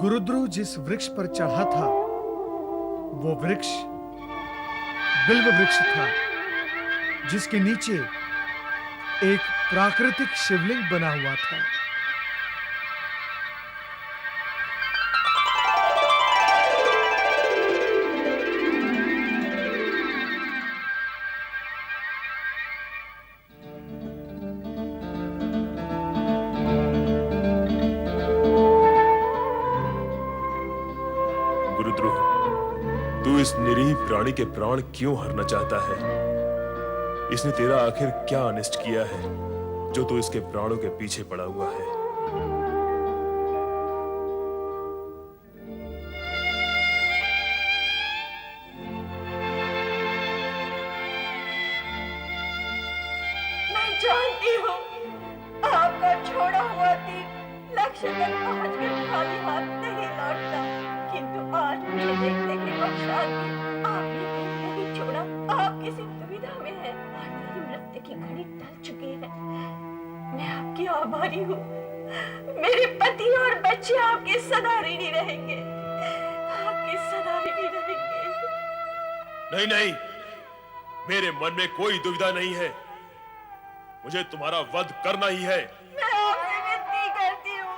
गुरुद्रु जिस वृक्ष पर चढ़ा था वो वृक्ष बिल्व वृक्ष था, जिसके नीचे एक प्राकृतिक शिवलिंग बना हुआ था। गुरुद्रु, तू इस निरीह प्राणी के प्राण क्यों हरना चाहता है? इसने तेरा आखिर क्या अनिष्ट किया है जो तू इसके प्राणों के पीछे पड़ा हुआ है? मैं जानती हूँ आपका छोड़ा हुआ तीर लक्ष्य तक पहुंचकर खाली हाथ नहीं लौटता, किंतु आज मुझे देखने के पश्चात भी आपने तीर नहीं छोड़ा। आप किसी दुविधा में हैं और मेरी मृत्यु की घड़ी टल चुकी है। मैं आपकी आभारी हूँ। मेरे पति और बच्चे आपके सदा ऋणी रहेंगे, आपके सदा ऋणी रहेंगे। नहीं नहीं, मेरे मन में कोई दुविधा नहीं है। मुझे तुम्हारा वध करना ही है। मैं आपसे विनती करती हूँ,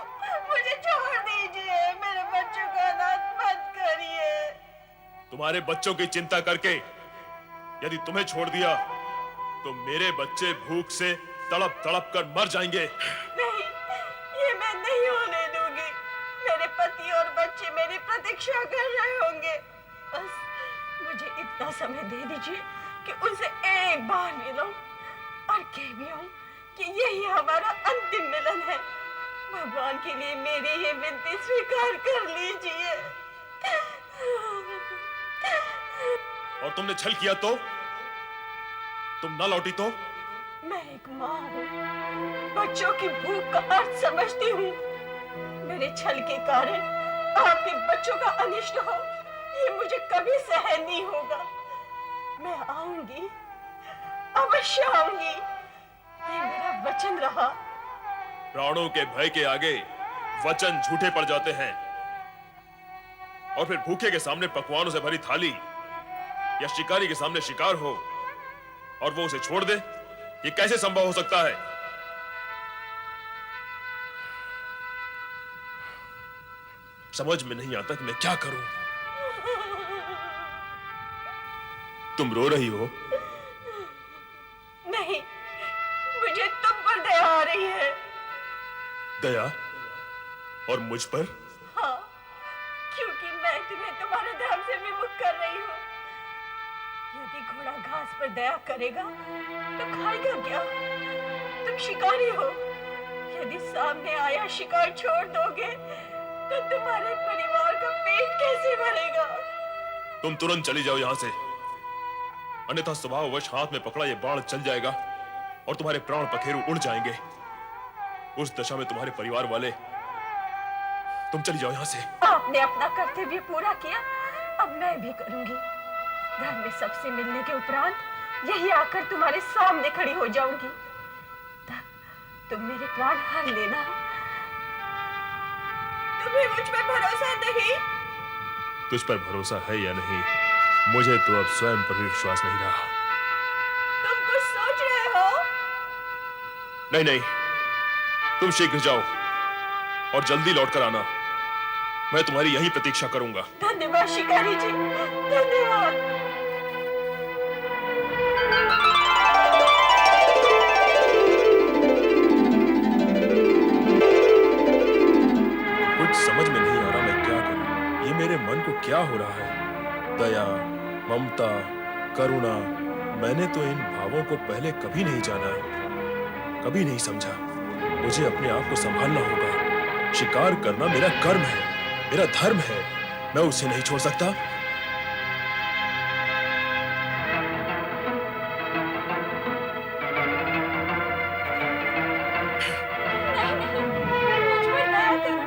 मुझे छोड़ दीजिए, मेरे बच्चों का अनाथ मत करिए। तुम्हारे बच्चों की चिंता करके यदि तुम्हें छोड़ दिया तो मेरे बच्चे भूख से तड़प तड़प कर मर जाएंगे। नहीं, ये मैं नहीं होने दूंगी। मेरे पति और बच्चे मेरी प्रतीक्षा कर रहे होंगे। बस मुझे इतना समय दे दीजिए कि उनसे एक बार मिलूं और कह भी आऊं कि यही हमारा अंतिम मिलन है। भगवान के लिए मेरी ये विनती स्वीकार कर लीजिए। और तुमने छल किया तो? तुम न लौटी तो? मैं एक माँ हूँ, बच्चों की भूख का अर्थ समझती हूँ। मेरे छल के कारण आपके बच्चों का अनिष्ट हो, ये मुझे कभी सहन नहीं होगा। मैं आऊंगी, अवश्य आऊंगी, ये मेरा वचन रहा। प्राणों के भय के आगे वचन झूठे पड़ जाते हैं। और फिर भूखे के सामने पकवानों से भरी थाली या शिकारी के सामने शिकार हो और वो उसे छोड़ दे, ये कैसे संभव हो सकता है? समझ में नहीं आता कि मैं क्या करूं। तुम रो रही हो? नहीं, मुझे तुम पर दया आ रही है। दया? और मुझ पर? हाँ, क्योंकि मैं तुम्हें तुम्हारे धर्म से विमुख कर रही हूँ। यदि घोड़ा घास पर दया करेगा तो खाएगा क्या? तुम शिकारी हो, यदि सामने आया शिकार छोड़ दोगे तो तुम्हारे परिवार का पेट कैसे भरेगा? तुम तुरंत चली जाओ यहां से, अन्यथा स्वभाववश हाथ में पकड़ा ये बाण चल जाएगा और तुम्हारे प्राण पखेरु उड़ जाएंगे। उस दशा में तुम्हारे परिवार वाले, तुम चली जाओ यहां से। आपने अपना कर्तव्य पूरा किया, अब मैं भी करूंगी। घर में सबसे मिलने के उपरांत यही आकर तुम्हारे सामने खड़ी हो जाऊंगी। तब तुम मेरे प्राण हर लेना। तुम्हें मुझ पर भरोसा नहीं? तुझ पर भरोसा है या नहीं, मुझे तो अब स्वयं पर भी विश्वास नहीं रहा। तुम कुछ सोच रहे हो? नहीं नहीं, तुम शीघ्र जाओ और जल्दी लौटकर आना। मैं तुम्हारी यहीं प्रतीक्षा करूंगा। धन्यवाद शिकारी जी, धन्यवाद। कुछ समझ में नहीं आ रहा मैं क्या करूं। ये मेरे मन को क्या हो रहा है? दया, ममता, करुणा, मैंने तो इन भावों को पहले कभी नहीं जाना, कभी नहीं समझा। मुझे अपने आप को संभालना होगा। शिकार करना मेरा कर्म है, मेरा धर्म है। मैं उसे नहीं छोड़ सकता। नहीं, मुझ पर दया करो।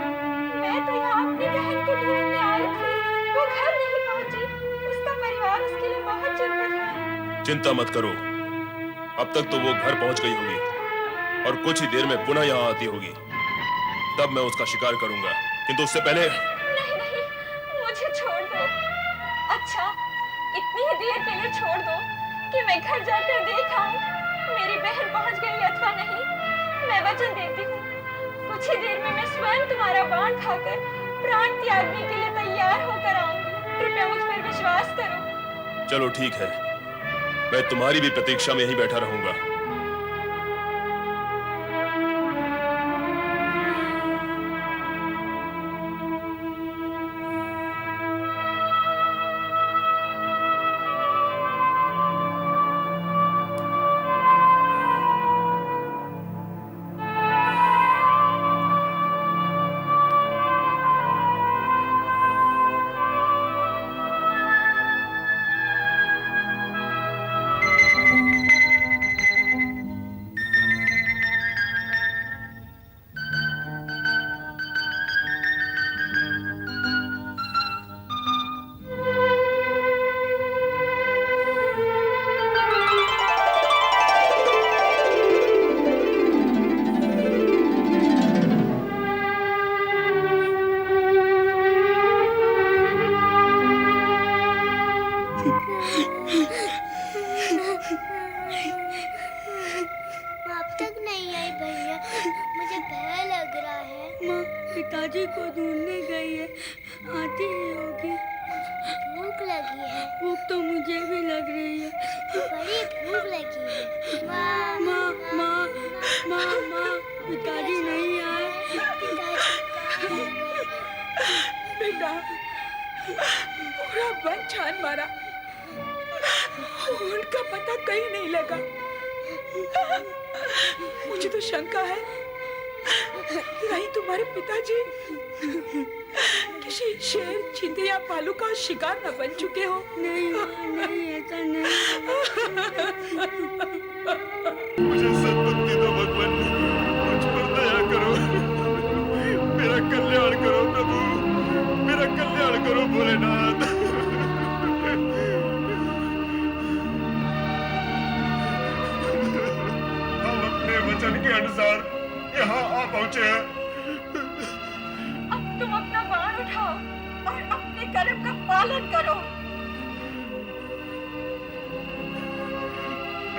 मैं तो यहाँ अपनी बहन को ढूंढने आई थी। वो घर नहीं पहुंची। उसका परिवार उसके लिए बहुत चिंतित है। चिंता मत करो, अब तक तो वो घर पहुंच गई होगी और कुछ ही देर में पुनः यहाँ आती होगी। तब मैं उसका शिकार करूंगा, किंतु उससे पहले अच्छा इतनी ही देर के लिए छोड़ दो कि मैं घर जाकर देख आऊं मेरी बहन पहुंच गई अथवा नहीं। मैं वचन देती हूँ कुछ ही देर में मैं स्वयं तुम्हारा बाण खाकर प्राण त्यागने के लिए तैयार होकर आऊंगी। कृपया मुझ पर विश्वास करो। चलो ठीक है, मैं तुम्हारी भी प्रतीक्षा में ही बैठा रहूंगा। अब तक नहीं आई भैया, मुझे भय लग रहा है। माँ पिताजी को ढूंढने गई है, आती ही होगी। भूख लगी है, भूख तो मुझे भी लग रही है। बड़ी भूख लगी है। माँ माँ माँ माँ माँ पिताजी नहीं आए। बेटा पूरा वन छान मारा, उनका पता कहीं नहीं लगा। मुझे तो शंका है कि कहीं तुम्हारे पिताजी किसी शेर, चीते या भालू का शिकार न बन चुके हो। नहीं माँ, नहीं ऐसा नहीं। मुझे सद्बुद्धि दो भगवान, मुझ पर दया करो, मेरा कल्याण करो प्रभु, मेरा कल्याण करो भोलेनाथ। हम अपने वचन के अनुसार यहाँ आ पहुँचे हैं। अब तुम अपना बाण उठाओ और अपने कर्म का पालन करो।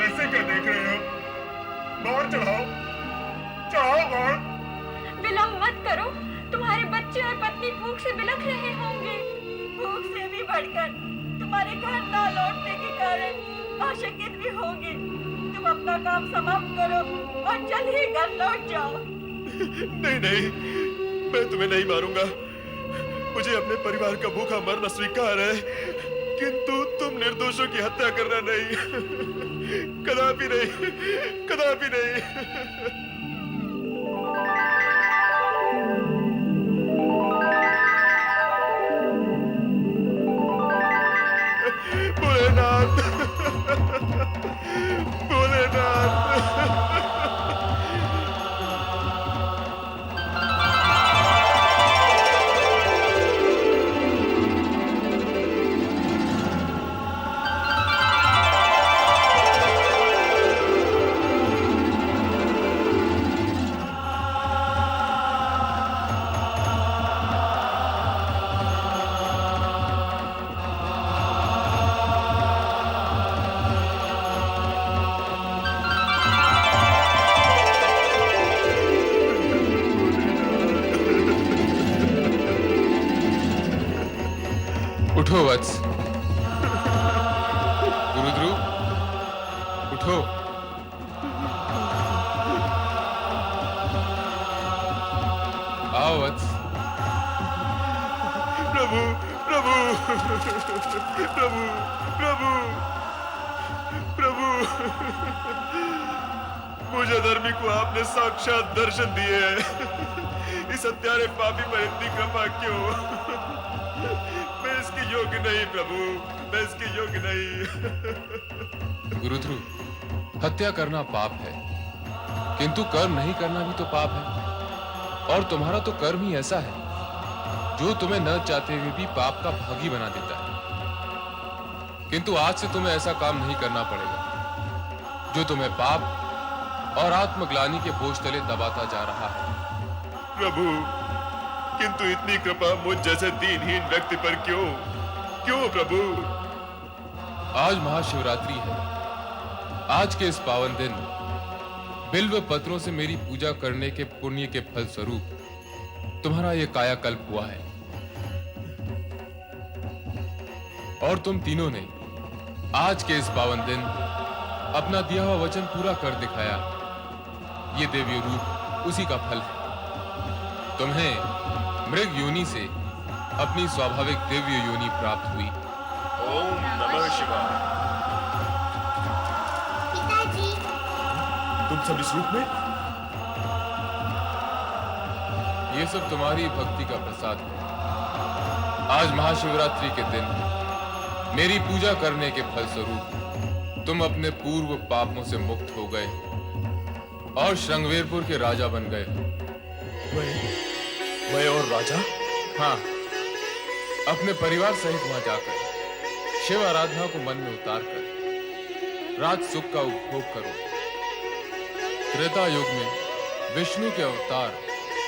ऐसे क्या देख रहे हो? बाण चढ़ाओ, चढ़ाओ बाण। विलंब मत करो, तुम्हारे बच्चे और पत्नी भूख से बिलख रहे होंगे। भूख से भी बढ़कर तुम्हारे घर ना लौटने के कारण आशंकित भी होंगे। तुम अपना काम समाप्त करो और जल्द ही घर लौट जाओ। नहीं नहीं, मैं तुम्हें नहीं मारूंगा। मुझे अपने परिवार का भूखा मरना स्वीकार है, किंतु तुम निर्दोषों की हत्या करना नहीं। कदापि नहीं, कदापि नहीं। भोलेनाथ, भोलेनाथ। उठो वत्स, गुरुद्रुव, उठो। आओ वत्स। प्रभु, प्रभु, प्रभु, प्रभु, प्रभु, मुझ अधर्मी को आपने साक्षात दर्शन दिए हैं। इस हत्यारे पापी पर इतनी कृपा क्यों? मैं इसके योग्य नहीं प्रभु, मैं इसके योग्य नहीं। गुरुध्रुव, हत्या करना पाप है, किंतु कर्म नहीं करना भी तो पाप है। और तुम्हारा तो कर्म ही ऐसा है जो तुम्हें न चाहते हुए भी पाप का भागी बना देता है। किंतु आज से तुम्हें ऐसा काम नहीं करना पड़ेगा जो तुम्हें पाप और आत्मग्लानि के बोझ तले दबाता जा रहा है। प्रभु, किंतु इतनी कृपा मुझ जैसे दीनहीन व्यक्ति पर क्यों? क्यों प्रभु? आज महाशिवरात्रि है। आज के इस पावन दिन बिल्व पत्रों से मेरी पूजा करने के पुण्य के फल स्वरूप तुम्हारा यह कायाकल्प हुआ है, और तुम तीनों ने आज के इस पावन दिन अपना दिया हुआ वचन पूरा कर दिखाया। ये देवी रूप उसी का फल है। तुम्हें मृग योनि से अपनी स्वाभाविक दिव्य योनि प्राप्त हुई। ओम नमः शिवाय। पिताजी, तुम सब इस रूप में? ये सब तुम्हारी भक्ति का प्रसाद है। आज महाशिवरात्रि के दिन मेरी पूजा करने के फल स्वरूप तुम अपने पूर्व पापों से मुक्त हो गए और श्रृंगवेरपुर के राजा बन गए। मैं और राजा? हाँ, अपने परिवार सहित वहां जाकर शिव आराधना को मन में उतार कर राज सुख का उपभोग करो। त्रेता युग में विष्णु के अवतार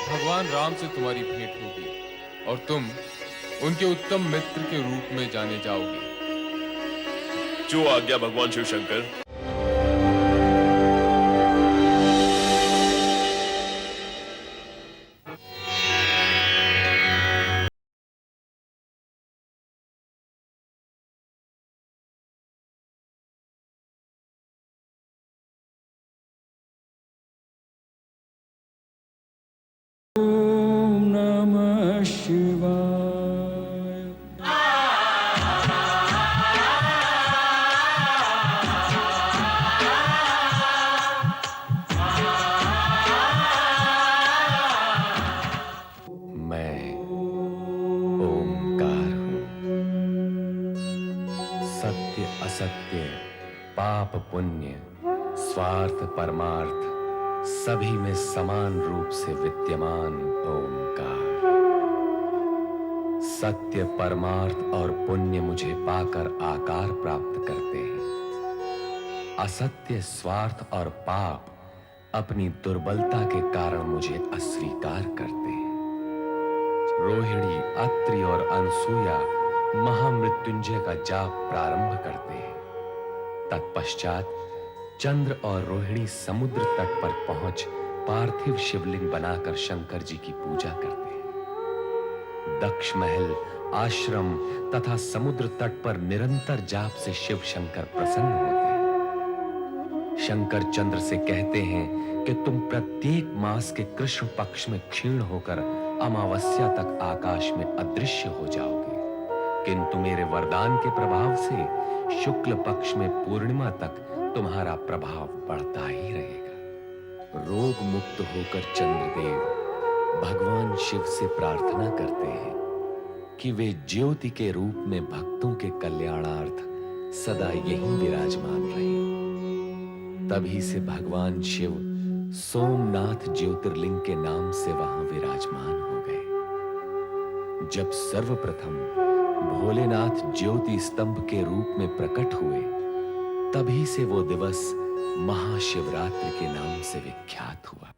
भगवान राम से तुम्हारी भेंट होगी और तुम उनके उत्तम मित्र के रूप में जाने जाओगे। जो आज्ञा भगवान शिव शंकर। ओम नमः शिवाय। मैं ओंकार हूं। सत्य असत्य, पाप पुण्य, स्वार्थ परमार्थ सभी में समान रूप से विद्यमान ओंकार। सत्य परमार्थ और पुण्य मुझे पाकर आकार प्राप्त करते हैं। असत्य, स्वार्थ और पाप अपनी दुर्बलता के कारण मुझे अस्वीकार करते हैं। रोहिणी, अत्रि और अनसुया महामृत्युंजय का जाप प्रारंभ करते हैं। तत्पश्चात चंद्र और रोहिणी समुद्र तट पर पहुंच पार्थिव शिवलिंग बनाकर शंकर जी की पूजा करते हैं। दक्ष महल, आश्रम तथा समुद्र तट पर निरंतर जाप से शिव शंकर प्रसन्न होते हैं। शंकर चंद्र से कहते हैं कि तुम प्रत्येक मास के कृष्ण पक्ष में क्षीण होकर अमावस्या तक आकाश में अदृश्य हो जाओगे, किंतु मेरे वरदान के प्रभाव से शुक्ल पक्ष में पूर्णिमा तक तुम्हारा प्रभाव बढ़ता ही रहेगा। रोग मुक्त होकर चंद्रदेव भगवान शिव से प्रार्थना करते हैं कि वे ज्योति के रूप में भक्तों के कल्याणार्थ सदा यहीं विराजमान रहें। तभी से भगवान शिव सोमनाथ ज्योतिर्लिंग के नाम से वहां विराजमान हो गए। जब सर्वप्रथम भोलेनाथ ज्योति स्तंभ के रूप में प्रकट हुए, तभी से वो दिवस महाशिवरात्रि के नाम से विख्यात हुआ।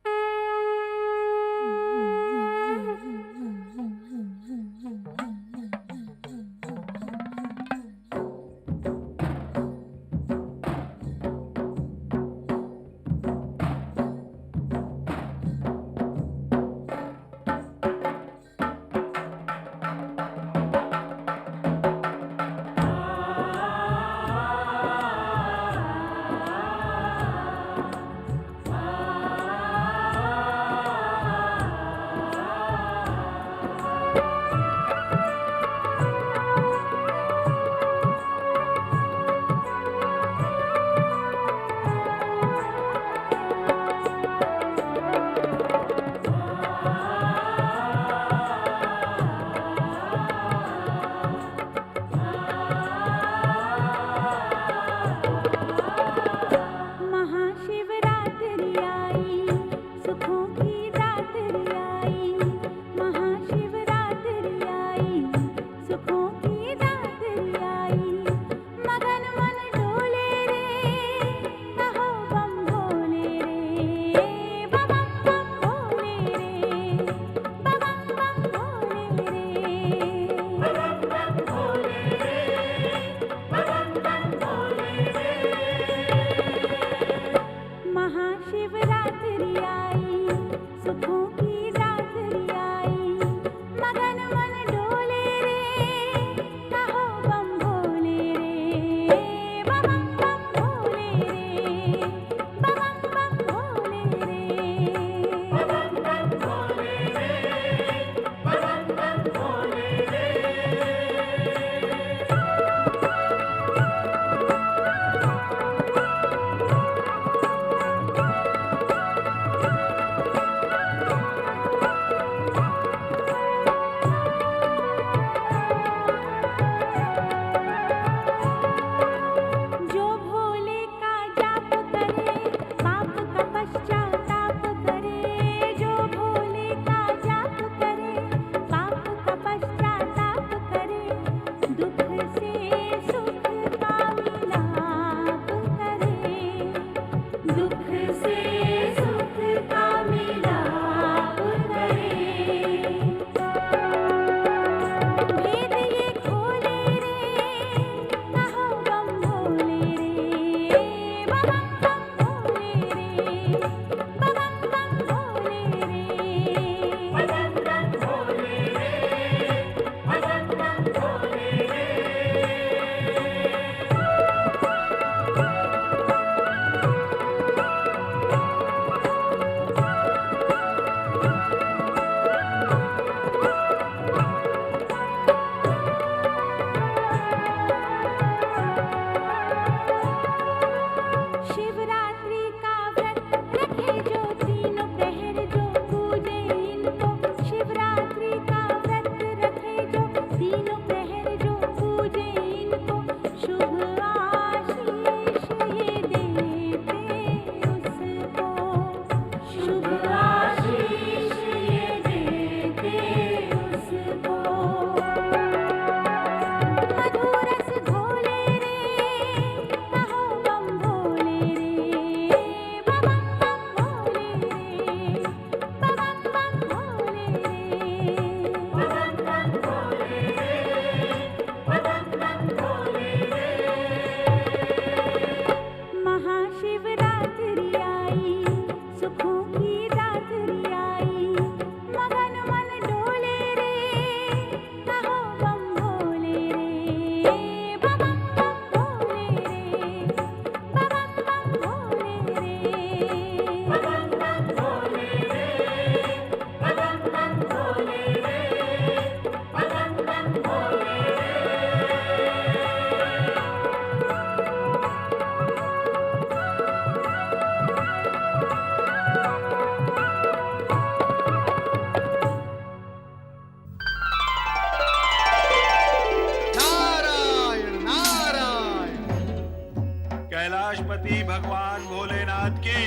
कैलाशपति भगवान भोलेनाथ की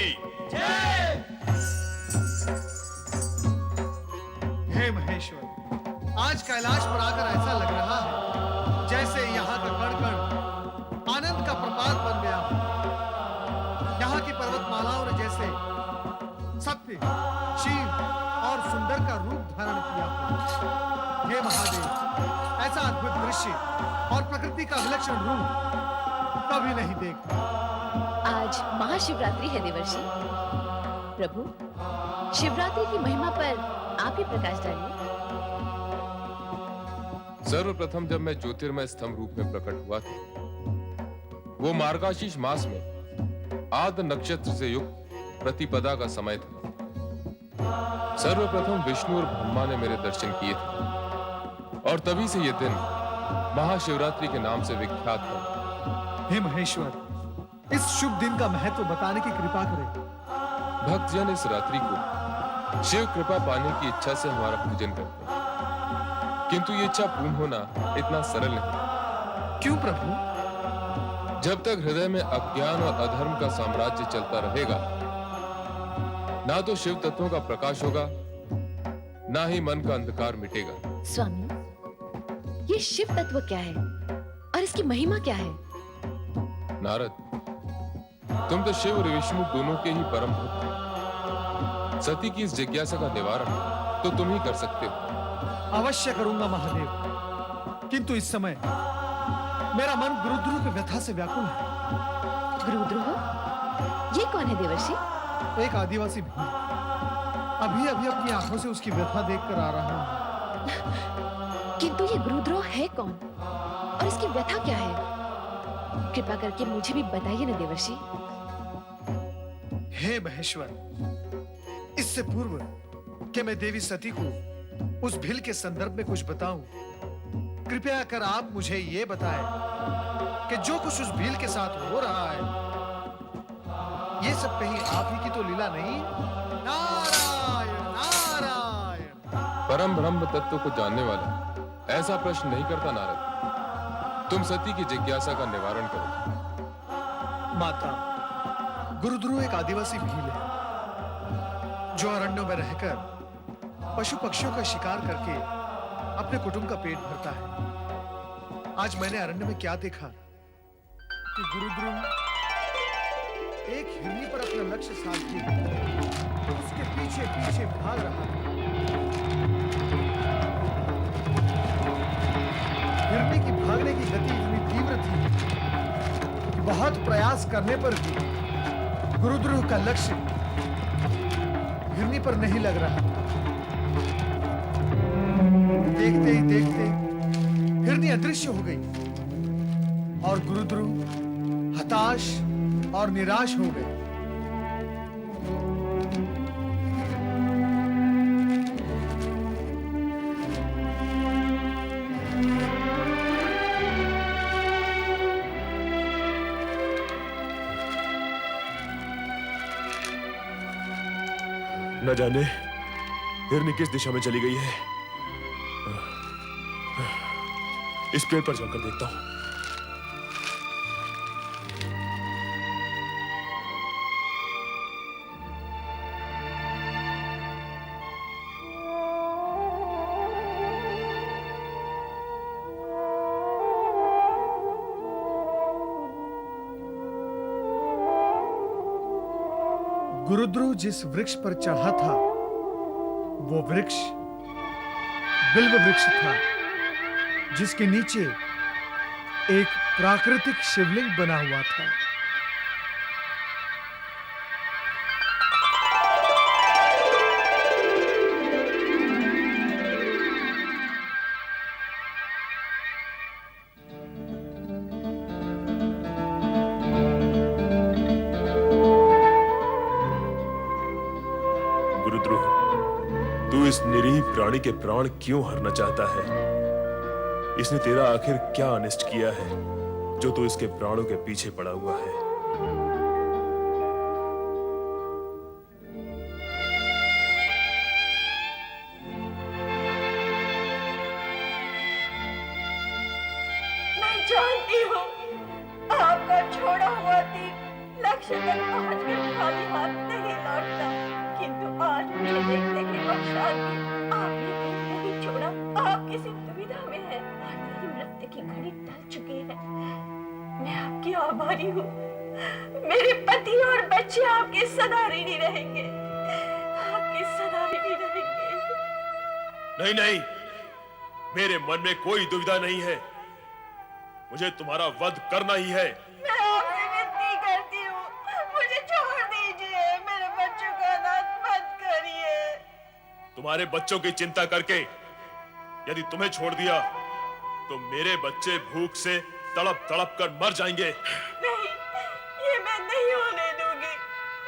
हे महेश्वर, आज कैलाश पर आकर ऐसा लग रहा है जैसे यहाँ का कण कण आनंद का प्रपात बन गया हो। यहाँ की पर्वतमालाओं ने जैसे सत्य, शिव और सुंदर का रूप धारण किया हो। हे महादेव, ऐसा अद्भुत दृश्य और प्रकृति का विलक्षण रूप कभी नहीं देखा। आज महाशिवरात्रि है देवर्षि। प्रभु, शिवरात्रि की महिमा पर आप ही प्रकाश डालिए। सर्वप्रथम जब मैं ज्योतिर्मय स्तंभ रूप में प्रकट हुआ था, वो मार्गशीर्ष मास में आद नक्षत्र से युक्त प्रतिपदा का समय था। सर्वप्रथम विष्णु और ब्रह्मा ने मेरे दर्शन किए थे और तभी से यह दिन महाशिवरात्रि के नाम से विख्यात है। हे महेश्वर, इस शुभ दिन का महत्व बताने की कृपा करें। भक्तजन इस रात्रि को शिव कृपा पाने की इच्छा से हमारा पूजन करते हैं, किंतु ये इच्छा पूर्ण होना इतना सरल नहीं। क्यों प्रभु? जब तक हृदय में अज्ञान और अधर्म का साम्राज्य चलता रहेगा, ना तो शिव तत्वों का प्रकाश होगा, ना ही मन का अंधकार मिटेगा। स्वामी, ये शिव तत्व क्या है और इसकी महिमा क्या है? नारद, तुम तो शिव और विष्णु दोनों के ही परम भक्त हो। सती की इस जिज्ञासा का निवारण तो तुम ही कर सकते हो। अवश्य करूंगा महादेव, किंतु इस समय मेरा मन गुरुद्रोह की व्यथा से व्याकुल है। गुरुद्रोह? ये कौन है देवर्षि? एक आदिवासी भील। अभी अभी अपनी आंखों से उसकी व्यथा देखकर आ रहा हूं। किंतु ये गुरुद्रोह है कौन और इसकी व्यथा क्या है? कृपा करके मुझे भी बताइए ना देवर्षि। हे महेश्वर, इससे पूर्व कि मैं देवी सती को उस भील के संदर्भ में कुछ बताऊं, कृपया कर आप मुझे ये बताएं कि जो कुछ उस भील के साथ हो रहा है, ये सब कहीं आप ही की तो लीला नहीं? नारायण नारायण। परम ब्रह्म तत्व को जानने वाला ऐसा प्रश्न नहीं करता नारद। तुम सती की जिज्ञासा का निवारण करो। माता, गुरुद्रोह एक आदिवासी भील है जो अरण्यों में रहकर पशु पक्षियों का शिकार करके अपने कुटुंब का पेट भरता है। आज मैंने अरण्य में क्या देखा कि गुरुद्रोह एक हिरनी पर अपना लक्ष्य साध के उसके पीछे पीछे भाग रहा था। हिरनी की भागने की गति इतनी तीव्र थी कि बहुत प्रयास करने पर भी गुरुद्रोह का लक्ष्य हिरनी पर नहीं लग रहा था। देखते ही देखते हिरनी अदृश्य हो गई और गुरुद्रोह हताश और निराश हो गए। न जाने हिरनी किस दिशा में चली गई है। इस पेड़ पर जाकर देखता हूं। गुरुद्रोह जिस वृक्ष पर चढ़ा था, वो वृक्ष बिल्व वृक्ष था, जिसके नीचे एक प्राकृतिक शिवलिंग बना हुआ था। तू इस निरीह प्राणी के प्राण क्यों हरना चाहता है? इसने तेरा आखिर क्या अनिष्ट किया है जो तू इसके प्राणों के पीछे पड़ा हुआ है? मैं जानती हूँ आपका छोड़ा हुआ तीर आपकी आभारी हूँ। मेरे पति और बच्चे आपके सदा ऋणी रहेंगे, आपके सदा ऋणी रहेंगे। नहीं नहीं, मेरे मन में कोई दुविधा नहीं है। मुझे तुम्हारा वध करना ही है। मैं आपसे विनती करती हूँ, मुझे छोड़ दीजिए, मेरे बच्चों को अनाथ मत करिए। तुम्हारे बच्चों की चिंता करके यदि तुम्हें छोड़ दिया तो मेरे बच्चे भूख से तड़प तड़प कर मर जाएंगे। नहीं, ये मैं नहीं होने दूंगी।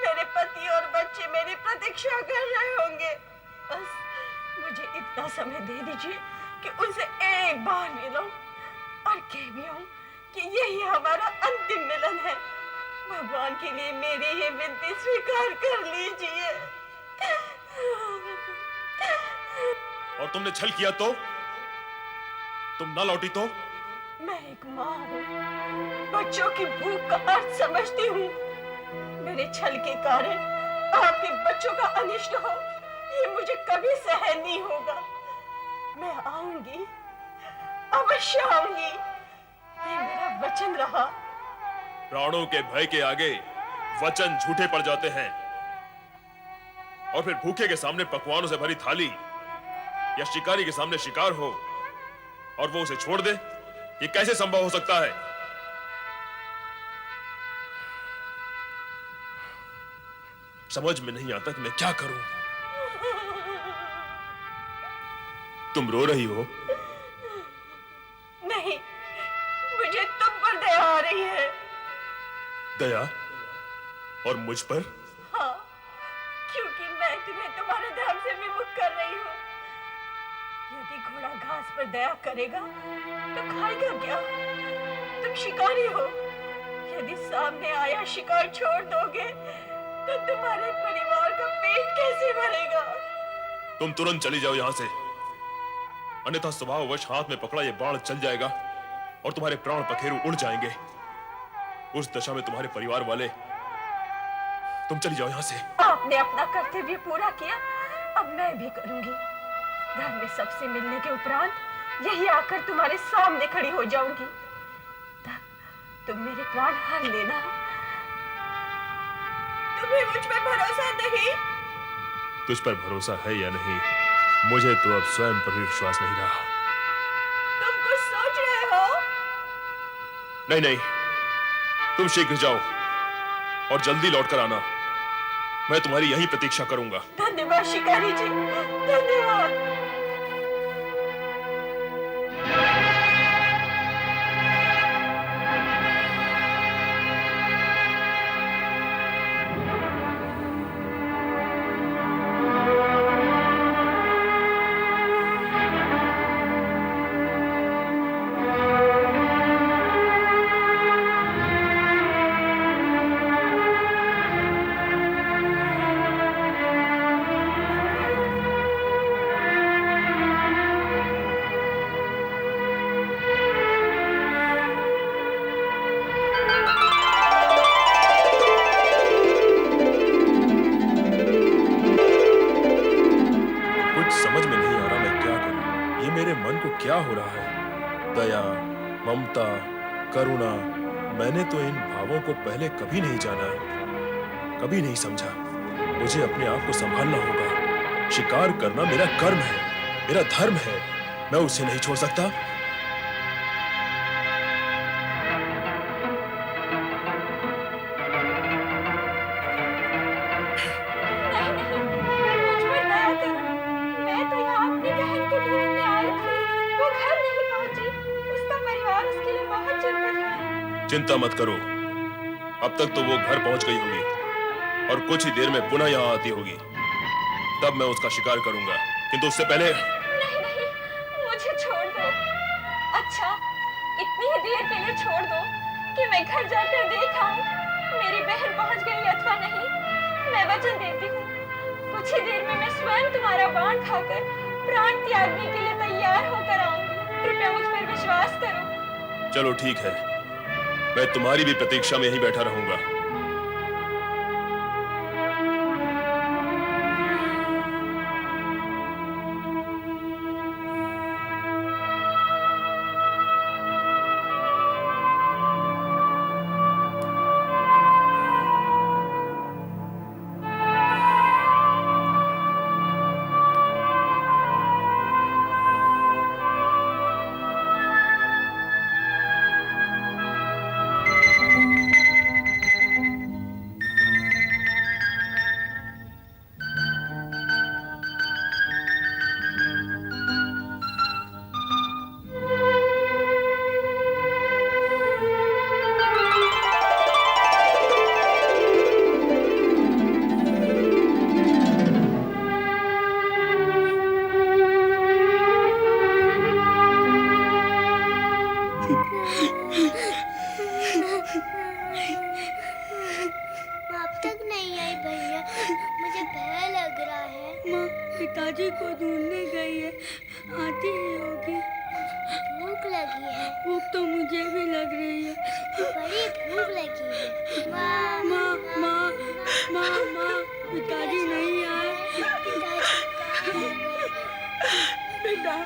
मेरे पति और बच्चे मेरी प्रतीक्षा कर रहे होंगे। बस मुझे इतना समय दे दीजिए कि उनसे एक बार मिलूं और कह भी आऊं कि यही हमारा अंतिम मिलन है। भगवान के लिए मेरी ये विनती स्वीकार कर लीजिए। और तुमने छल किया तो? तुम न लौटी तो? मैं एक माँ हूँ, बच्चों की भूख का अर्थ समझती हूँ। मेरे छल के कारण आपके बच्चों का अनिष्ट हो, ये मुझे कभी सहन नहीं होगा। मैं आऊंगी, अवश्य आऊंगी, ये मेरा वचन रहा। प्राणों के भय के आगे वचन झूठे पड़ जाते हैं। और फिर भूखे के सामने पकवानों से भरी थाली या शिकारी के सामने शिकार हो और वो उसे छोड़ दे, ये कैसे संभव हो सकता है? समझ में नहीं आता कि मैं क्या करूं। तुम रो रही हो? नहीं, मुझे तुम पर दया आ रही है। दया? और मुझ पर? हाँ, क्योंकि मैं तुम्हें तुम्हारे धर्म से विमुख कर रही हूँ। यदि घोड़ा घास पर दया करेगा तो खाएगा क्या? तुम शिकारी हो, यदि सामने आया शिकार छोड़ दोगे तो तुम्हारे परिवार का पेट कैसे भरेगा? तुम तुरंत चली जाओ यहां से, अन्यथा स्वभाववश हाथ में पकड़ा ये बाण चल जाएगा और तुम्हारे प्राण पखेरु उड़ जाएंगे। उस दशा में तुम्हारे परिवार वाले, तुम चली जाओ यहां से। आपने अपना कर्तव्य पूरा किया, अब मैं भी करूंगी। घर में सबसे मिलने के उपरांत यही आकर तुम्हारे सामने खड़ी हो जाऊंगी। तब तुम मेरे प्राण हर लेना। तुम्हें मुझ पर भरोसा नहीं? तुझ पर भरोसा है या नहीं, मुझे तो अब स्वयं पर भी विश्वास नहीं रहा। तुम कुछ सोच रहे हो? नहीं नहीं, तुम शीघ्र जाओ और जल्दी लौटकर आना। मैं तुम्हारी यही प्रतीक्षा करूंगा। धन्यवाद शिकारी जी, धन्यवाद। क्या हो रहा है? दया, ममता, करुणा, मैंने तो इन भावों को पहले कभी नहीं जाना, कभी नहीं समझा। मुझे अपने आप को संभालना होगा। शिकार करना मेरा कर्म है, मेरा धर्म है, मैं उसे नहीं छोड़ सकता। चिंता मत करो, अब तक तो वो घर पहुंच गई होगी और कुछ ही देर में पुनः यहाँ आती होगी, तब मैं उसका शिकार करूंगा। किंतु उससे पहले नहीं, मुझे छोड़ दो। अच्छा, इतनी ही देर के लिए छोड़ दो कि मैं घर जाकर देख आऊं मेरी बहन पहुंच गई अथवा नहीं। मैं वचन देती हूँ, कुछ ही देर में मैं स्वयं तुम्हारा बाण खाकर प्राण त्यागने के लिए तैयार होकर आऊंगी। कृपया मुझ पर विश्वास करो। चलो ठीक है, मैं तुम्हारी भी प्रतीक्षा में ही बैठा रहूंगा। पिताजी को ढूंढने गई है, आती ही होगी। भूख लगी है, भूख तो मुझे भी लग रही है। बड़ी भूख लगी है। माँ माँ माँ माँ माँ, पिताजी नहीं आए। बेटा,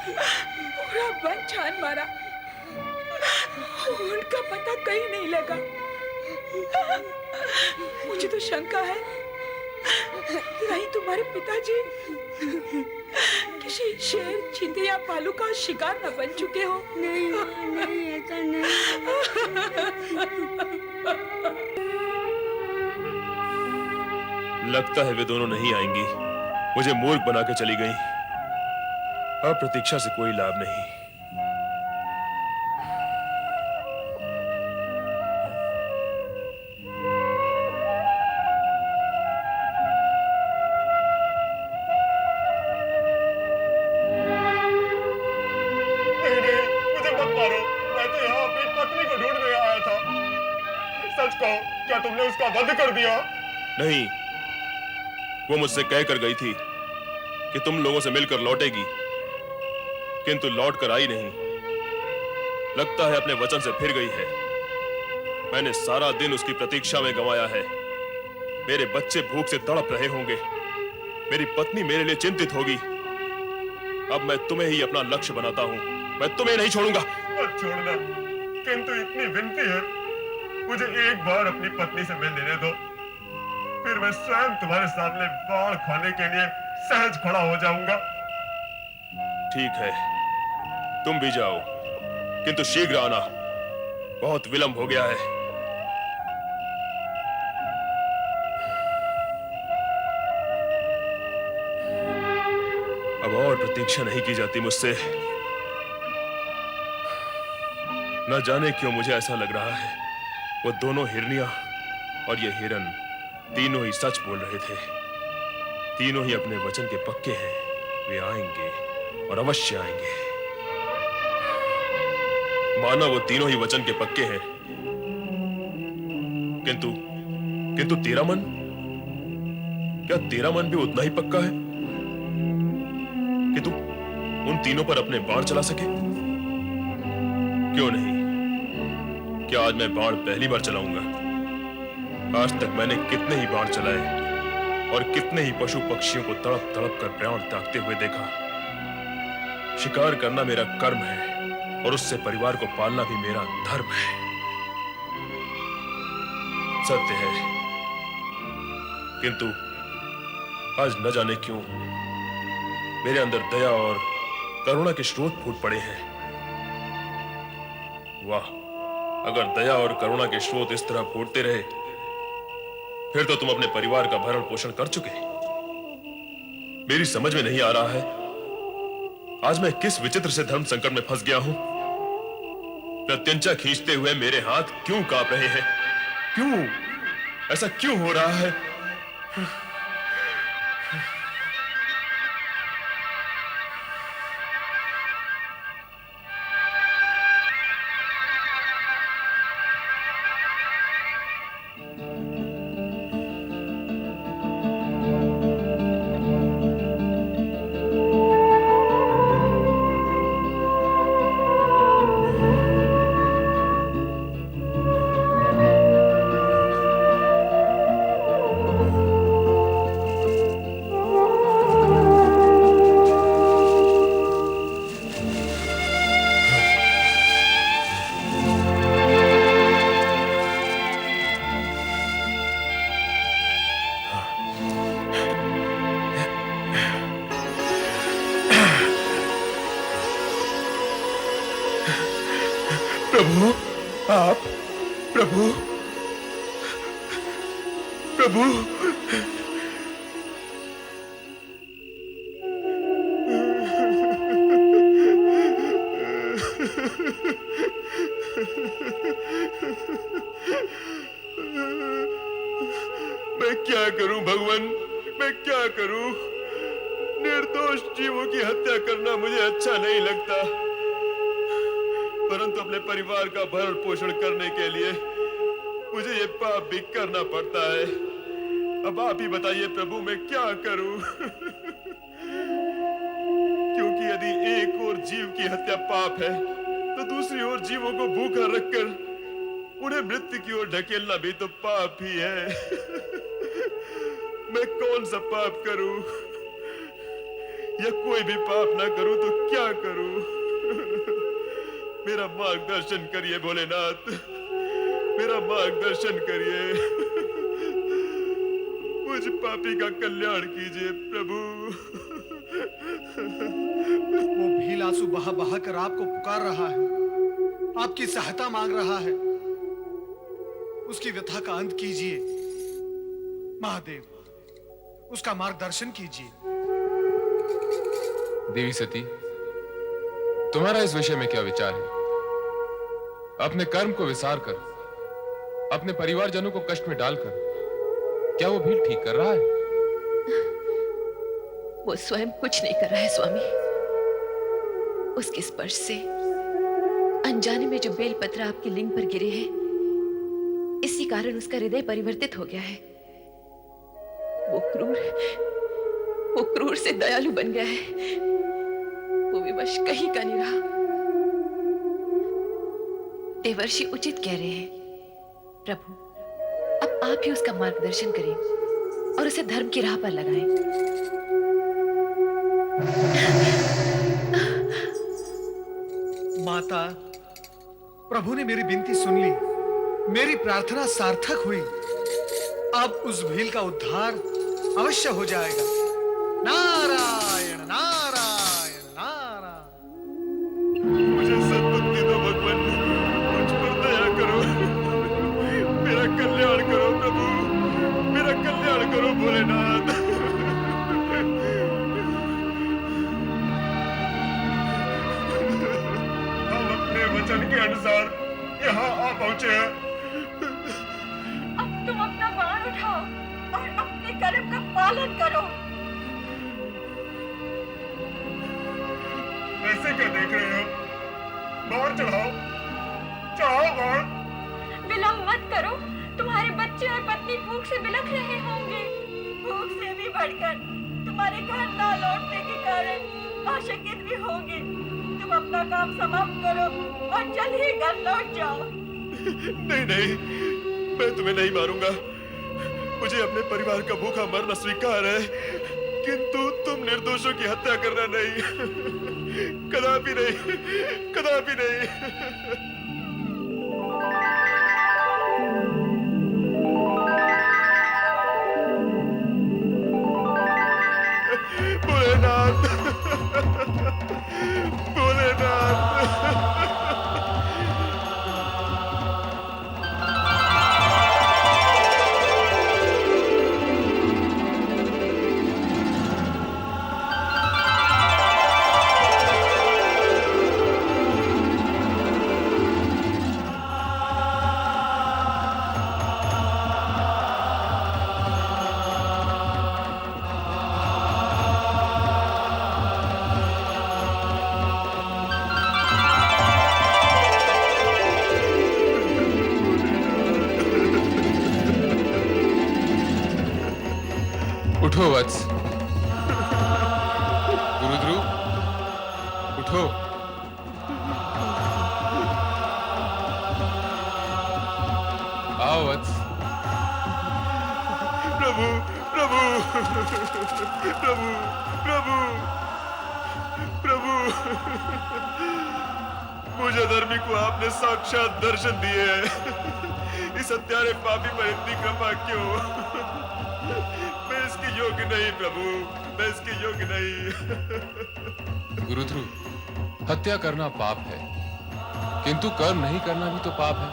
पूरा वन छान मारा, उनका पता कहीं नहीं लगा। मुझे तो शंका है कि कहीं तुम्हारे पिताजी किसी शेर, चीते या भालू का शिकार न बन चुके हो। नहीं माँ, नहीं, ऐसा नहीं। लगता है वे दोनों नहीं आएंगी। मुझे मूर्ख बना के चली गई। अब प्रतीक्षा से कोई लाभ नहीं। मुझे मत मारो, मैं तो यहाँ अपनी पत्नी को ढूंढने आया था। सच कहो, क्या तुमने उसका वध कर दिया? नहीं, वो मुझसे कह कर गई थी कि तुम लोगों से मिलकर लौटेगी, किंतु लौट कर आई नहीं। लगता है अपने वचन से फिर गई है। मैंने सारा दिन उसकी प्रतीक्षा में गंवाया है। मेरे बच्चे भूख से तड़प रहे होंगे, मेरी पत्नी मेरे लिए चिंतित होगी। अब मैं तुम्हें ही अपना लक्ष्य बनाता हूं। मैं तुम्हें नहीं छोड़ूंगा। मत छोड़ना, किंतु इतनी विनती है, मुझे एक बार अपनी पत्नी से मिल लेने दो, फिर मैं स्वयं तुम्हारे सामने बाढ़ खाने के लिए सहज खड़ा हो जाऊंगा। ठीक है, तुम भी जाओ, किंतु शीघ्र आना, बहुत विलंब हो गया है। अब और प्रतीक्षा नहीं की जाती मुझसे। न जाने क्यों मुझे ऐसा लग रहा है वो दोनों हिरनियां और ये हिरन तीनों ही सच बोल रहे थे। तीनों ही अपने वचन के पक्के हैं। वे आएंगे और अवश्य आएंगे। माना वो तीनों ही वचन के पक्के हैं, किंतु तेरा मन, क्या तेरा मन भी उतना ही पक्का है कि तू उन तीनों पर अपने बाण चला सके? क्यों नहीं? क्या आज मैं बाण पहली बार चलाऊंगा? आज तक मैंने कितने ही बाण चलाए और कितने ही पशु पक्षियों को तड़प तड़प कर प्राण त्यागते हुए देखा। शिकार करना मेरा कर्म है और उससे परिवार को पालना भी मेरा धर्म है। सत्य है, किंतु आज न जाने क्यों मेरे अंदर दया और करुणा के स्रोत फूट पड़े हैं। वाह, अगर दया और करुणा के स्रोत इस तरह फूटते रहे, फिर तो तुम अपने परिवार का भरण पोषण कर चुके। मेरी समझ में नहीं आ रहा है आज मैं किस विचित्र से धर्म संकट में फंस गया हूं। प्रत्यंचा खींचते हुए मेरे हाथ क्यों कांप रहे हैं? क्यों ऐसा क्यों हो रहा है? प्रभु, आप, प्रभु, प्रभु, मैं क्या करूं भगवान, मैं क्या करूं? निर्दोष जीवों की हत्या करना मुझे अच्छा नहीं लगता, परंतु अपने परिवार का भरण पोषण करने के लिए मुझे ये पाप भी करना पड़ता है। अब आप ही बताइए प्रभु, मैं क्या करूं? यदि एक और जीव की हत्या पाप है, तो दूसरी ओर जीवों को भूखा रखकर उन्हें मृत्यु की ओर ढकेलना भी तो पाप ही है। मैं कौन सा पाप करूं, या कोई भी पाप ना करूं तो क्या करूं? मेरा मार्गदर्शन करिए भोलेनाथ, मेरा मार्गदर्शन करिए। मुझ पापी का कल्याण कीजिए प्रभु। वो भील आंसू बहा बहा कर आपको पुकार रहा है, आपकी सहायता मांग रहा है। उसकी व्यथा का अंत कीजिए महादेव, उसका मार्गदर्शन कीजिए। देवी सती, तुम्हारा इस विषय में क्या विचार है? अपने कर्म को विसार कर, अपने परिवारजनों को कष्ट में डालकर क्या वो भील ठीक कर रहा है? वो स्वयं कुछ नहीं कर रहा है स्वामी। उसके स्पर्श से अनजाने में जो बेलपत्र आपके लिंग पर गिरे हैं, इसी कारण उसका हृदय परिवर्तित हो गया है। वो क्रूर से दयालु बन गया है। वो विवश कहीं का नहीं रहा। देवर्षि उचित कह रहे हैं। प्रभु, अब आप ही उसका मार्गदर्शन करें और उसे धर्म की राह पर लगाएं। माता, प्रभु ने मेरी विनती सुन ली, मेरी प्रार्थना सार्थक हुई। अब उस भील का उद्धार अवश्य हो जाएगा। नारायण नारायण नारायण। मुझे सद्बुद्धि दो भगवान, मुझ पर दया करो, मेरा कल्याण करो प्रभु, मेरा कल्याण करो भोलेनाथ। हम अपने वचन के अनुसार यहाँ आ पहुंचे हैं। अब तुम अपना बाण उठाओ और अपने कर्म का पालन करो। ऐसे क्या देख रहे हो? बाण चढ़ाओ, चढ़ाओ बाण। विलंब मत करो, तुम्हारे बच्चे और पत्नी भूख से बिलख रहे होंगे। भूख से भी बढ़कर तुम्हारे घर ना लौटने के कारण आशंकित भी होंगे। तुम अपना काम समाप्त करो और जल्द ही घर लौट जाओ। नहीं नहीं, मैं तुम्हें नहीं मारूंगा। मुझे अपने परिवार का भूखा मरना स्वीकार है, किंतु तुम निर्दोषों की हत्या करना नहीं। कदापि नहीं, कदापि नहीं। भोलेनाथ, भोलेनाथ। उठो वत्स। गुरुध्रुव, उठो। आओ वत्स। प्रभु प्रभु प्रभु प्रभु प्रभु, मुझे धर्मी को आपने साक्षात दर्शन दिए हैं। इस हत्यारे पापी पर इतनी कृपा क्यों? मैं इसके योग्य नहीं प्रभु, मैं इसके योग्य नहीं। गुरुध्रुव, हत्या करना पाप है, किंतु कर्म नहीं करना भी तो पाप है।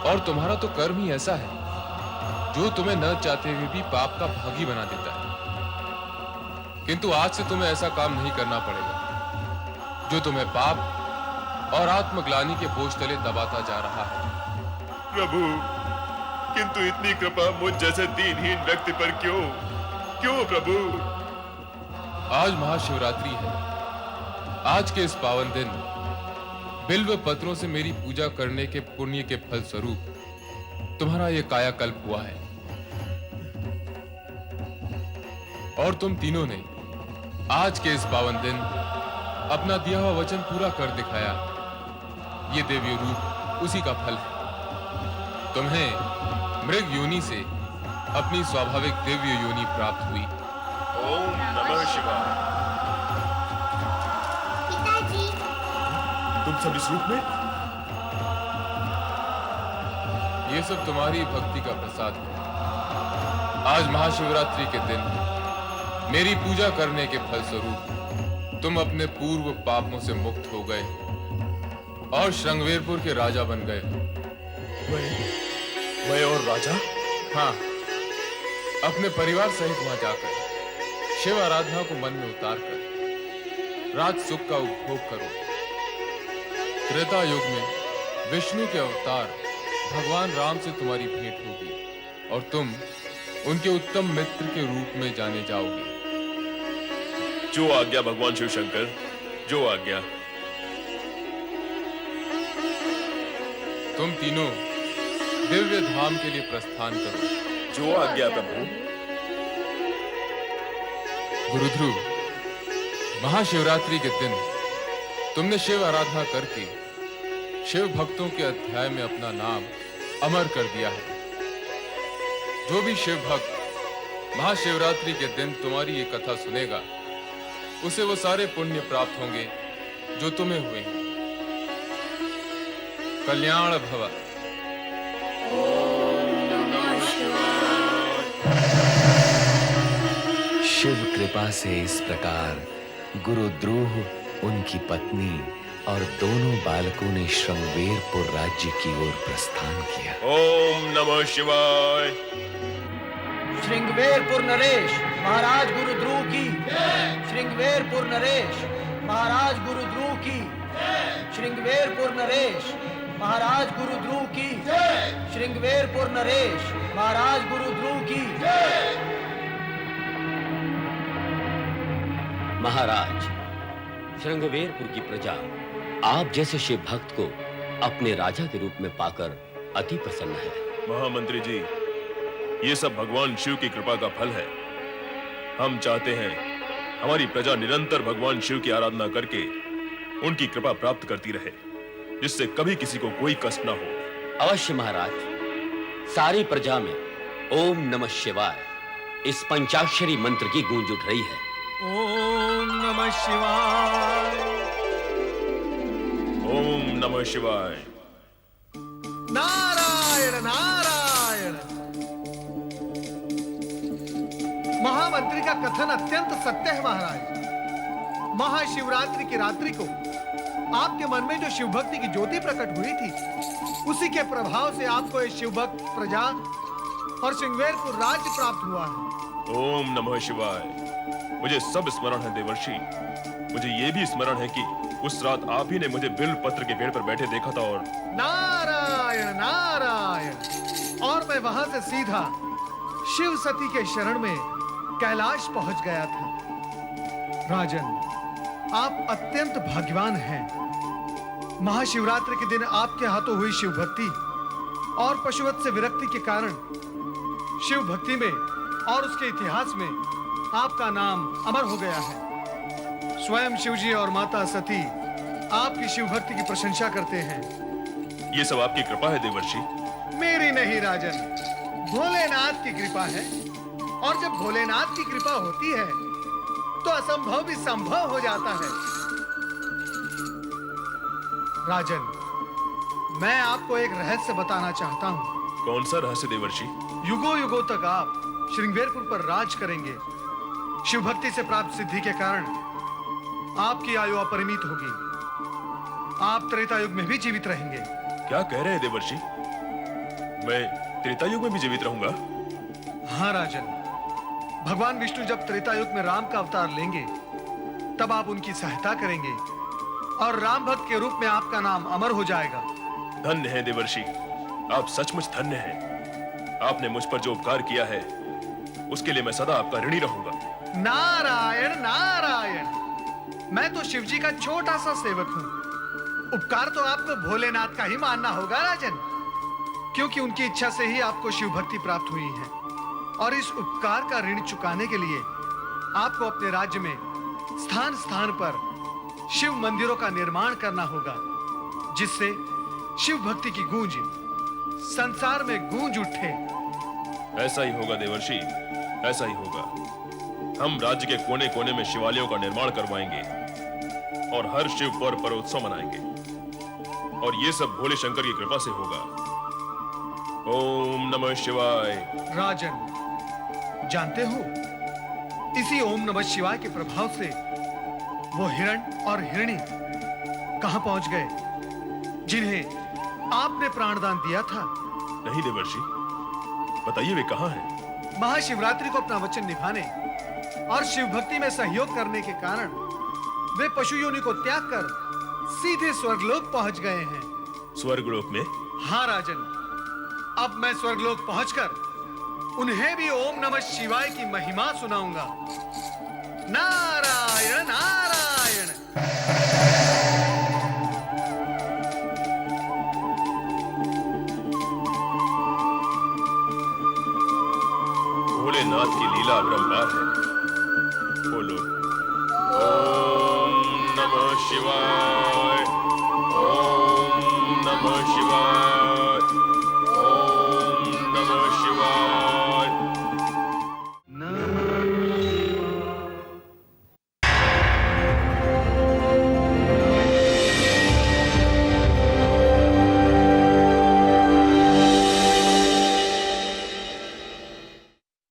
और तुम्हारा तो कर्म ही ऐसा है जो तुम्हें न चाहते हुए भी पाप का भागी बना देता है। किंतु आज से तुम्हें ऐसा काम नहीं करना पड़ेगा जो तुम्हें पाप और आत्मग्लानि के बोझ तले दबाता जा रहा है। प्रभु, किंतु इतनी कृपा मुझ जैसे दीनहीन व्यक्ति पर क्यों? क्यों प्रभु? आज महाशिवरात्रि है। आज के इस पावन दिन बिल्व पत्रों से मेरी पूजा करने के पुण्य के फल स्वरूप तुम्हारा यह कायाकल्प हुआ है। और तुम तीनों ने आज के इस पावन दिन अपना दिया हुआ वचन पूरा कर दिखाया। ये देवी रूप उसी का फल है। तुम्हें मृग योनि से अपनी स्वाभाविक दिव्य योनि प्राप्त हुई। ओम नमः शिवाय। पिताजी, तुम सब इस रूप में? ये सब तुम्हारी भक्ति का प्रसाद है। आज महाशिवरात्रि के दिन मेरी पूजा करने के फलस्वरूप तुम अपने पूर्व पापों से मुक्त हो गए और श्रृंगवेरपुर के राजा बन गए। मैं और राजा? हाँ, अपने परिवार सहित वहां जाकर शिव आराधना को मन में उतारकर राज सुख का उपभोग करो। त्रेता युग में विष्णु के अवतार भगवान राम से तुम्हारी भेंट होगी और तुम उनके उत्तम मित्र के रूप में जाने जाओगे। जो आज्ञा भगवान शिव शंकर, जो आज्ञा। तुम तीनों दिव्य धाम के लिए प्रस्थान करो। जो आज्ञा प्रभु। गुरुध्रुव, महाशिवरात्रि के दिन तुमने शिव आराधना करके शिव भक्तों के अध्याय में अपना नाम अमर कर दिया है। जो भी शिव भक्त महाशिवरात्रि के दिन तुम्हारी ये कथा सुनेगा, उसे वो सारे पुण्य प्राप्त होंगे जो तुम्हें हुए हैं। कल्याण भव। शिव कृपा से इस प्रकार गुरुद्रोह, उनकी पत्नी और दोनों बालकों ने श्रृंगवेरपुर राज्य की ओर प्रस्थान किया। ओम नमः शिवाय। श्रृंगवेरपुर नरेश महाराज गुरुद्रोह की। श्रृंगवेरपुर नरेश महाराज गुरुद्रोह की। श्रृंगवेरपुर नरेश महाराज गुरुद्रोह की। श्रृंगवेरपुर नरेश महाराज गुरुद्रोह की। महाराज, श्रृंगवेरपुर की प्रजा आप जैसे शिव भक्त को अपने राजा के रूप में पाकर अति प्रसन्न है। महामंत्री जी, ये सब भगवान शिव की कृपा का फल है। हम चाहते हैं हमारी प्रजा निरंतर भगवान शिव की आराधना करके उनकी कृपा प्राप्त करती रहे, जिससे कभी किसी को कोई कष्ट ना हो। अवश्य महाराज, सारी प्रजा में ओम नमः शिवाय इस पंचाक्षरी मंत्र की गूंज उठ रही है। ओम नमः शिवाय। ओम नमः शिवाय। नारायण नारायण। महामंत्री का कथन अत्यंत सत्य है महाराज। महाशिवरात्रि की रात्रि को आपके मन में जो शिव भक्ति की ज्योति प्रकट हुई थी, उसी के प्रभाव से आपको ये शिव भक्त प्रजा और श्रृंगवेरपुर राज्य प्राप्त हुआ है। ओम नमः शिवाय। मुझे सब स्मरण है देवर्षि। मुझे ये भी स्मरण है कि उस रात आप ही ने मुझे बिल्व पत्र के पेड़ पर बैठे देखा था और नारायण नारायण। और मैं वहां से सीधा शिव सती के शरण में कैलाश पहुंच गया था। राजन, आप अत्यंत भाग्यवान हैं। महाशिवरात्रि के दिन आपके हाथों हुई शिव भक्ति और पशुवत से विरक्ति के कारण शिव भक्ति में और उसके इतिहास में आपका नाम अमर हो गया है। स्वयं शिवजी और माता सती आपकी शिव भक्ति की प्रशंसा करते हैं। ये सब आपकी कृपा है देवर्षि। मेरी नहीं राजन, भोलेनाथ की कृपा है। और जब भोलेनाथ की कृपा होती है तो असंभव भी संभव हो जाता है। राजन, मैं आपको एक रहस्य बताना चाहता हूँ। कौन सा रहस्य देवर्षि? युगों युगों तक आप श्रृंगवेरपुर पर राज करेंगे। शिव भक्ति से प्राप्त सिद्धि के कारण आपकी आयु अपरिमित होगी। आप त्रेता युग में भी जीवित रहेंगे। क्या कह रहे हैं देवर्षि? मैं त्रेता युग में भी जीवित रहूंगा? हाँ राजन, भगवान विष्णु जब त्रेता युग में राम का अवतार लेंगे, तब आप उनकी सहायता करेंगे और राम भक्त के रूप में आपका नाम अमर हो जाएगा। धन्य है देवर्षि, आप सचमुच धन्य हैं। आपने मुझ पर जो उपकार किया है, उसके लिए मैं सदा आपका ऋणी रहूंगा। नारायण नारायण। मैं तो शिवजी का छोटा सा सेवक हूँ। उपकार तो आपको भोलेनाथ का ही मानना होगा राजन, क्योंकि उनकी इच्छा से ही आपको शिव भक्ति प्राप्त हुई है। और इस उपकार का ऋण चुकाने के लिए आपको अपने राज्य में स्थान स्थान पर शिव मंदिरों का निर्माण करना होगा, जिससे शिव भक्ति की गूंज संसार में गूंज उठे। ऐसा ही होगा देवर्षि, ऐसा ही होगा। हम राज्य के कोने कोने में शिवालयों का निर्माण करवाएंगे और हर शिव पर्व पर उत्सव मनाएंगे, और ये सब भोले शंकर की कृपा से होगा। ओम नमः शिवाय। राजन, जानते हो, इसी ओम नमः शिवाय के प्रभाव से वो हिरण और हिरणी कहां पहुंच गए, जिन्हें आपने प्राणदान दिया था? नहीं देवर्षि, बताइए वे कहां हैं? महाशिवरात्रि को अपना वचन निभाने और शिव भक्ति में सहयोग करने के कारण वे पशु योनि को त्याग कर सीधे स्वर्गलोक पहुंच गए हैं। स्वर्गलोक में? हाँ राजन, अब मैं स्वर्गलोक पहुंचकर उन्हें भी ओम नमः शिवाय की महिमा सुनाऊंगा। नारायण नारायण। भोलेनाथ की लीला अपरंपार है। बोलो ओम नमः शिवाय।